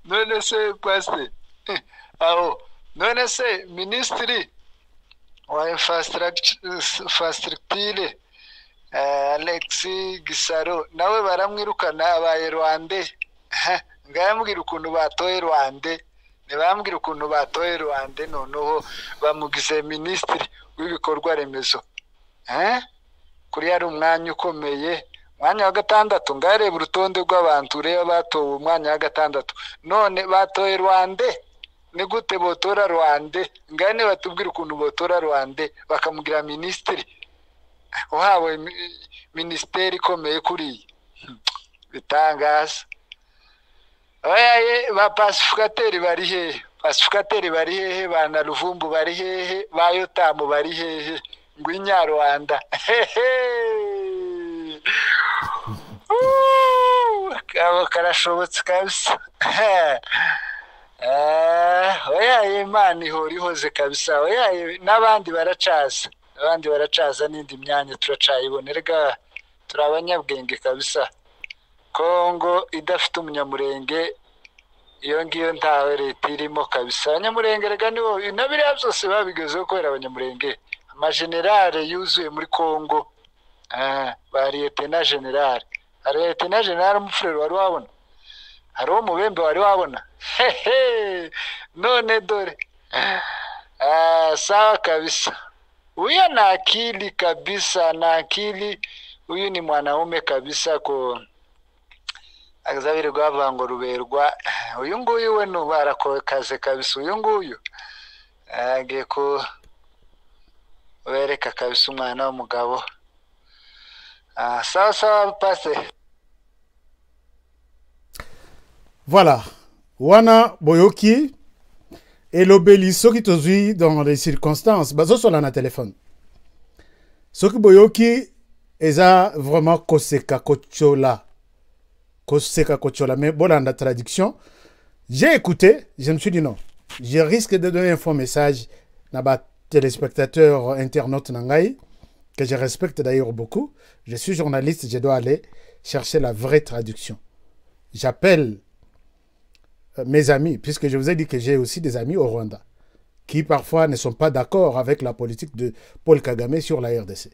Non se passe. Ah non se ministry wa infrastructure Alexis Guissaro nawe baramwirukana abaye Rwande ngayambwira ukuntu batoye Rwande ntibambwira ukuntu batoye Rwande noneho bamugize ministry w'ibikorwa remezo kuri yari umwanya ukomeye mwanya wa 6 ngareba urutonde rw'abantu reba batowe umwanya wa 6 none batoye Rwande ni gute botora Rwande ngane batubwira ukuntu botora Rwande bakamugira ministry wawe ministeri ikomeye kuri bitangaza oyaye ba pacificateurs bari hehe pacificateurs bari hehe bana Ruvumbu bari hehe ba Yotamu bari hehe ngwinyarwanda kabo karashobotse kabisa oyaye Imana ihorihoze kabisa oyaye n'abandi baracaza n'indi myanya turacayibonerega turabanyabwenge kabisa Kongo idafite umunyamurenge iyo ngiyo ntawe leta irimo kabisa. Abanyamurenge rega nibo na biriya byose babigezeho kubera abanyamurenge. Amagenerale yuzuye muri Kongo, ba Lieutenant General. Hari Lieutenant General Mufurero wari wabona, hari uwo Mubembe wari wabona. None dore sawa kabisa. Huyo na akili kabisa, na akili. Huyu ni mwanaume kabisa ko agazabire gwavuga ngo ruberwa. Uyu nguyu we no barakokaze kabisa. Uyu nguyu agiye ko wereka kabisa umwana w'umugabo. Sawa sawa passe. Voilà. Wana Boyoki et l'obélisque qui te suit dans les circonstances. Bazo sur la téléphone. Soki Boyoki eza vraiment koseka kochola. Koseka kochola. Mais bon, dans la traduction, j'ai écouté, je me suis dit non. Je risque de donner un faux message à ma téléspectateur internaute Nangaï, que je respecte d'ailleurs beaucoup. Je suis journaliste, je dois aller chercher la vraie traduction. J'appelle mes amis, puisque je vous ai dit que j'ai aussi des amis au Rwanda, qui parfois ne sont pas d'accord avec la politique de Paul Kagame sur la RDC.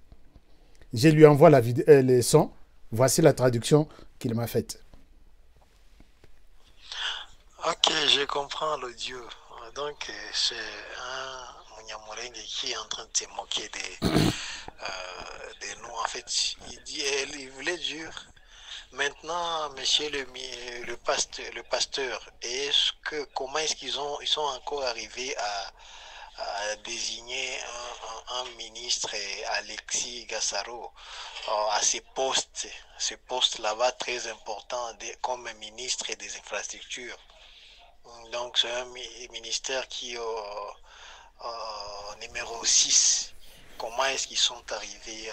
Je lui envoie les sons. Voici la traduction qu'il m'a faite. Ok, je comprends l'audio. Donc, c'est un Munyamurenge qui est en train de se moquer de nous. En fait, il voulait dire, maintenant, monsieur le pasteur, comment est-ce qu'ils sont encore arrivés à désigner un ministre, Alexis Gassaro, à ce poste là-bas très important comme ministre des infrastructures. Donc c'est un ministère qui numéro 6. Comment est-ce qu'ils sont arrivés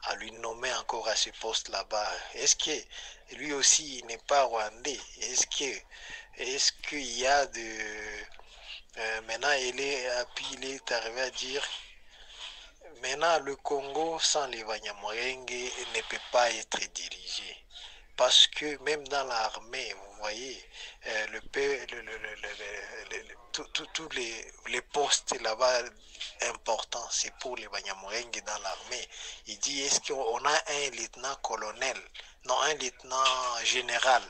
à lui nommer encore à ce poste là-bas? Est-ce que lui aussi il n'est pas rwandais? Est-ce qu'il y a maintenant il est arrivé à dire maintenant le Congo sans les Banyamulenge ne peut pas être dirigé. Parce que même dans l'armée, vous voyez, tous les postes là-bas importants, c'est pour les Banyamulenge dans l'armée. Il dit, est-ce qu'on a un lieutenant-colonel, non, un lieutenant général,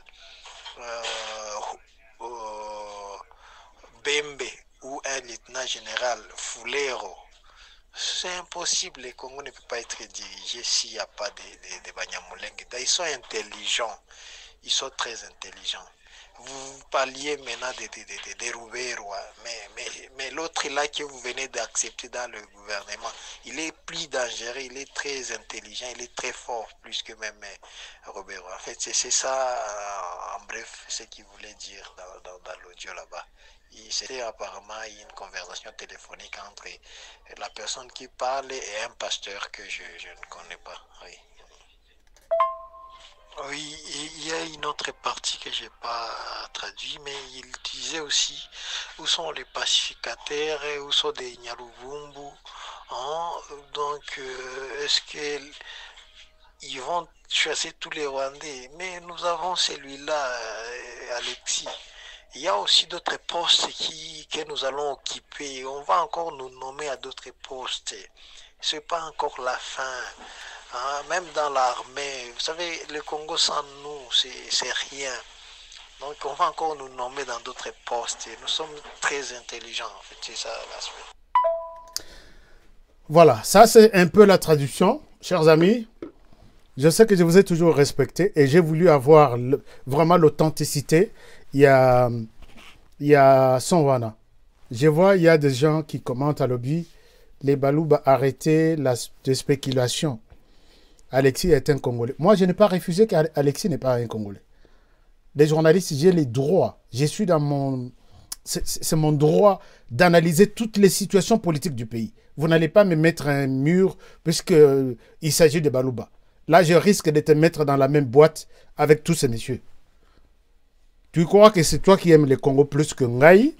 Bembe, ou un lieutenant général Fulero? C'est impossible, le Congo ne peut pas être dirigé s'il n'y a pas de Banyamulenge. Ils sont intelligents, ils sont très intelligents. Vous parliez maintenant de Rouverwa, mais l'autre là que vous venez d'accepter dans le gouvernement, il est plus dangereux, il est très intelligent, il est très fort, plus que même Rouverwa. En fait, c'est ça, en bref, ce qu'il voulait dire dans l'audio là-bas. C'était apparemment une conversation téléphonique entre la personne qui parle et un pasteur que je ne connais pas. Oui. Oui, il y a une autre partie que je n'ai pas traduit, mais il disait aussi où sont les pacificateurs, où sont des Nyaruvumbu. Hein? Donc, est-ce qu'ils vont chasser tous les Rwandais? Mais nous avons celui-là, Alexis. Il y a aussi d'autres postes que nous allons occuper. On va encore nous nommer à d'autres postes. Ce n'est pas encore la fin. Hein? Même dans l'armée, vous savez, le Congo sans nous, c'est rien. Donc on va encore nous nommer dans d'autres postes. Nous sommes très intelligents. En fait, c'est ça l'aspect. Voilà, ça c'est un peu la traduction. Chers amis, je sais que je vous ai toujours respecté et j'ai voulu avoir vraiment l'authenticité. Il y a Sonwana. Je vois, il y a des gens qui commentent à lobby. Les Balouba arrêtez les spéculations. Alexis est un Congolais. Moi, je n'ai pas refusé qu'Alexis n'est pas un Congolais. Les journalistes, j'ai les droits. Je suis dans mon... C'est mon droit d'analyser toutes les situations politiques du pays. Vous n'allez pas me mettre un mur puisqu'il s'agit de Balouba. Là, je risque de te mettre dans la même boîte avec tous ces messieurs. Tu crois que c'est toi qui aimes le Congo plus que Ngaï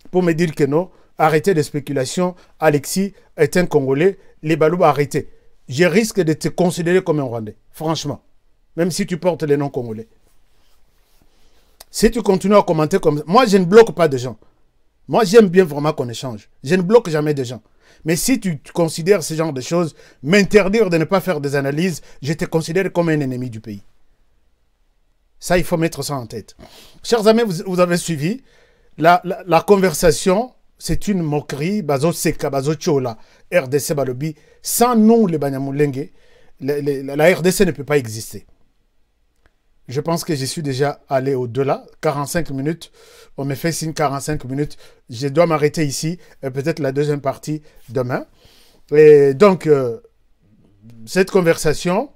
pour me dire que non, arrêtez les spéculations, Alexis est un Congolais, les Balouba arrêtez. Je risque de te considérer comme un Rwandais, franchement, même si tu portes les noms congolais. Si tu continues à commenter comme ça, moi je ne bloque pas de gens. Moi j'aime bien vraiment qu'on échange. Je ne bloque jamais de gens. Mais si tu considères ce genre de choses, m'interdire de ne pas faire des analyses, je te considère comme un ennemi du pays. Ça, il faut mettre ça en tête. Chers amis, vous avez suivi. La conversation, c'est une moquerie. Bazo Seka, Bazo Chola, RDC Balobi. Sans nous, les Banyamulenge, la RDC ne peut pas exister. Je pense que je suis déjà allé au-delà. 45 minutes. On me fait signe 45 minutes. Je dois m'arrêter ici. Peut-être la deuxième partie demain. Et donc, cette conversation,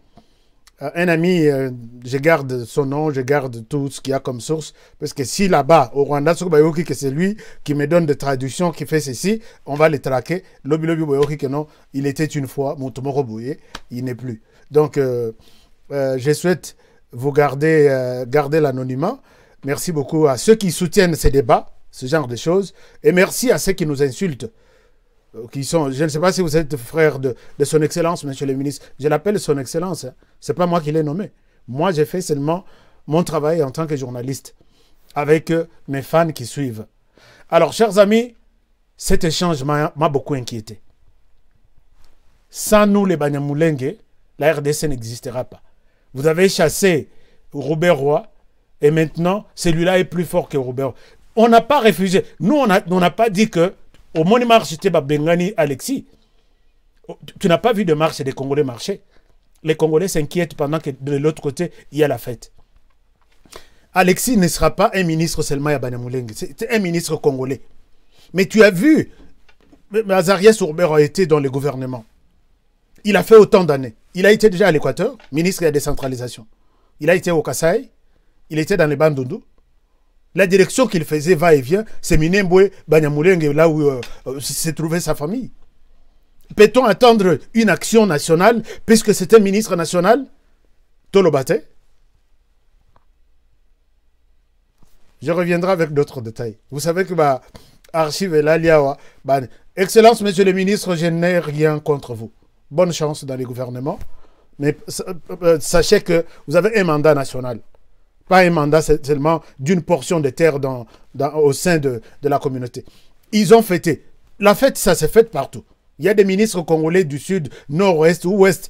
un ami, je garde son nom, je garde tout ce qu'il y a comme source. Parce que si là-bas, au Rwanda, que c'est lui qui me donne des traductions, qui fait ceci, on va les traquer. Lobi que non, il était une fois, Moutomoro Bouye, il n'est plus. Donc, je souhaite vous garder l'anonymat. Merci beaucoup à ceux qui soutiennent ces débats, ce genre de choses. Et merci à ceux qui nous insultent. Qui sont, je ne sais pas si vous êtes frère de son excellence, monsieur le ministre. Je l'appelle son excellence. Hein. Ce n'est pas moi qui l'ai nommé. Moi, j'ai fait seulement mon travail en tant que journaliste avec mes fans qui suivent. Alors, chers amis, cet échange m'a beaucoup inquiété. Sans nous, les Banyamulenge, la RDC n'existera pas. Vous avez chassé Robert Roy et maintenant, celui-là est plus fort que Robert. On n'a pas réfugé. Nous, on n'a pas dit que au Moni marche, c'était Bengani Alexis. Tu n'as pas vu de marche des Congolais marcher. Les Congolais s'inquiètent pendant que de l'autre côté, il y a la fête. Alexis ne sera pas un ministre seulement à Banyamulenge. C'est un ministre congolais. Mais tu as vu, Azarias Ourbert a été dans le gouvernement. Il a fait autant d'années. Il a été déjà à l'Équateur, ministre de la décentralisation. Il a été au Kasaï. Il était dans les Bandundu. La direction qu'il faisait va et vient, c'est Minembwe, Banyamulenge, là où s'est trouvée sa famille. Peut-on attendre une action nationale, puisque c'est un ministre national, Tolobate? Je reviendrai avec d'autres détails. Vous savez que archive est là, Excellence, monsieur le ministre, je n'ai rien contre vous. Bonne chance dans les gouvernements. Mais sachez que vous avez un mandat national. Pas un mandat seulement d'une portion de terre au sein de la communauté. Ils ont fêté. La fête, ça s'est fait partout. Il y a des ministres congolais du sud, nord-ouest ou ouest.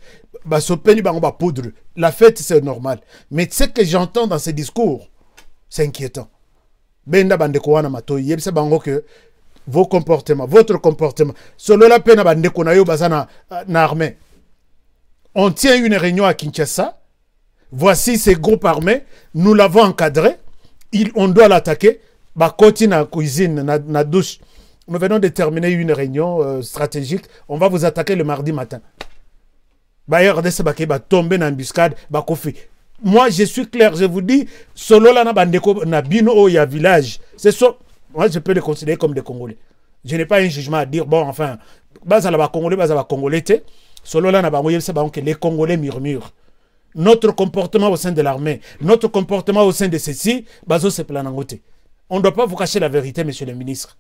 Poudre. La fête, c'est normal. Mais ce que j'entends dans ces discours, c'est inquiétant. Vos comportements, votre comportement. On tient une réunion à Kinshasa. Voici ces groupes armés. Nous l'avons encadré. On doit l'attaquer. Continue na cuisine, na douche. Nous venons de terminer une réunion stratégique. On va vous attaquer le mardi matin. Tomber dans l'embuscade. Moi, je suis clair. Je vous dis, solo la na bandeko na bino ya village. C'est ça. Moi, je peux les considérer comme des Congolais. Je n'ai pas un jugement à dire, bon, enfin, Congolais, solo la na bango que les Congolais murmurent. Notre comportement au sein de l'armée, notre comportement au sein de ceci, on ne doit pas vous cacher la vérité, monsieur le ministre.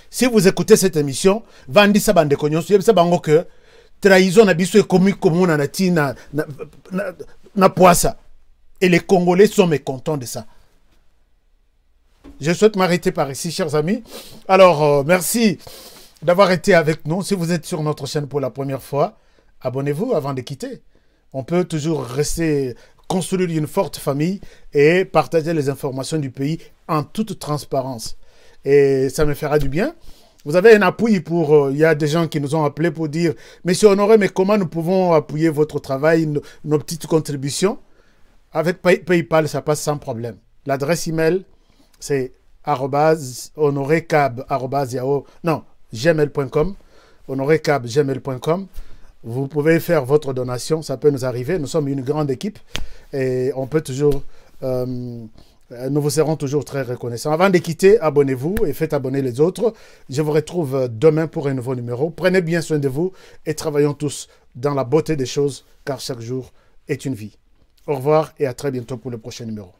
Si vous écoutez cette émission, Vandi Sabande Konyon, que trahison n'a commis comme na poissa. Et les Congolais sont mécontents de ça. Je souhaite m'arrêter par ici, chers amis. Alors, merci d'avoir été avec nous. Si vous êtes sur notre chaîne pour la première fois, abonnez-vous avant de quitter. On peut toujours rester, construire une forte famille et partager les informations du pays en toute transparence. Et ça me fera du bien. Vous avez un appui pour... Il y a des gens qui nous ont appelés pour dire « Monsieur Honoré, mais comment nous pouvons appuyer votre travail, nos petites contributions ?» Avec PayPal, ça passe sans problème. L'adresse email, c'est gmail.com. honorecab@gmail.com. Vous pouvez faire votre donation, ça peut nous arriver. Nous sommes une grande équipe et on peut toujours... nous vous serons toujours très reconnaissants. Avant de quitter, abonnez-vous et faites abonner les autres. Je vous retrouve demain pour un nouveau numéro. Prenez bien soin de vous et travaillons tous dans la beauté des choses, car chaque jour est une vie. Au revoir et à très bientôt pour le prochain numéro.